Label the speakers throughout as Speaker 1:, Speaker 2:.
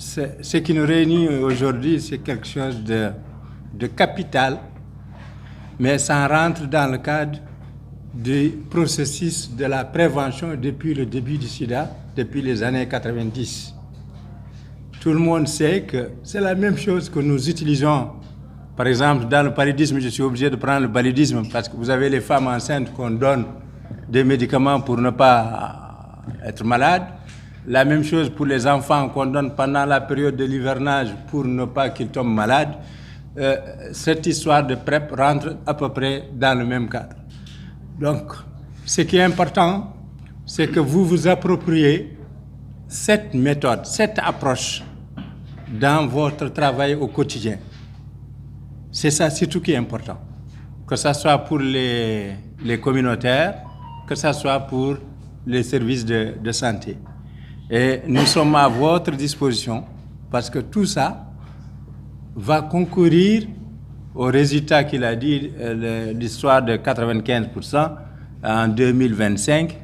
Speaker 1: Ce qui nous réunit aujourd'hui, c'est quelque chose de capital, mais ça rentre dans le cadre du processus de la prévention depuis le début du sida, depuis les années 90. Tout le monde sait que c'est la même chose que nous utilisons. Par exemple, dans le paludisme, je suis obligé de prendre le paludisme parce que vous avez les femmes enceintes qu'on donne des médicaments pour ne pas être malades. La même chose pour les enfants qu'on donne pendant la période de l'hivernage pour ne pas qu'ils tombent malades. Cette histoire de PrEP rentre à peu près dans le même cadre. Donc, ce qui est important, c'est que vous vous appropriez cette méthode, cette approche dans votre travail au quotidien. C'est ça surtout qui est important. Que ce soit pour les communautaires, que ce soit pour les services de santé. Et nous sommes à votre disposition parce que tout ça va concourir au résultat qu'il a dit, l'histoire de 95% en 2025,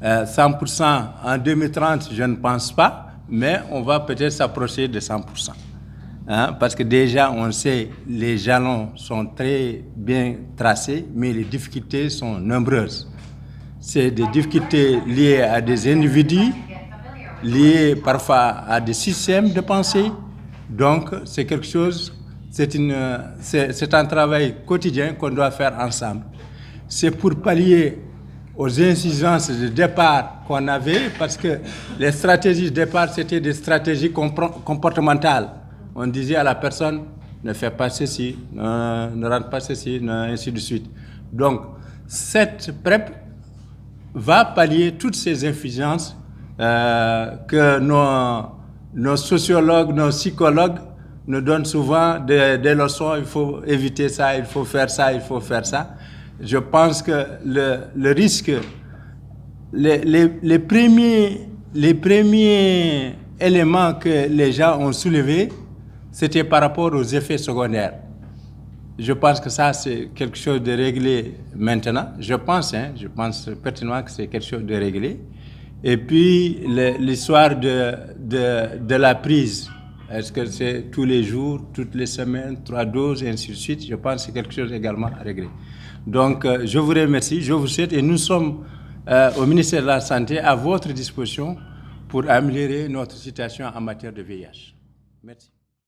Speaker 1: 100% en 2030, je ne pense pas, mais on va peut-être s'approcher de 100%. Parce que déjà, on sait, les jalons sont très bien tracés, mais les difficultés sont nombreuses. C'est des difficultés liées à des individus, liées parfois à des systèmes de pensée. Donc, c'est quelque chose, c'est un travail quotidien qu'on doit faire ensemble. C'est pour pallier aux incidences de départ qu'on avait, parce que les stratégies de départ, c'était des stratégies comportementales. On disait à la personne, ne fais pas ceci, ne rentre pas ceci, ainsi de suite. Donc, cette PrEP va pallier toutes ces insuffisances que nos sociologues, nos psychologues nous donnent souvent des leçons. Il faut éviter ça, il faut faire ça, il faut faire ça. Je pense que le risque, les premiers éléments que les gens ont soulevés, c'était par rapport aux effets secondaires. Je pense que ça, c'est quelque chose de réglé maintenant. Je pense pertinemment que c'est quelque chose de réglé. Et puis, l'histoire de la prise. Est-ce que c'est tous les jours, toutes les semaines, 3 doses, et ainsi de suite? Je pense que c'est quelque chose également à régler. Donc, je vous remercie, je vous souhaite, et nous sommes au ministère de la Santé à votre disposition pour améliorer notre situation en matière de VIH. Merci.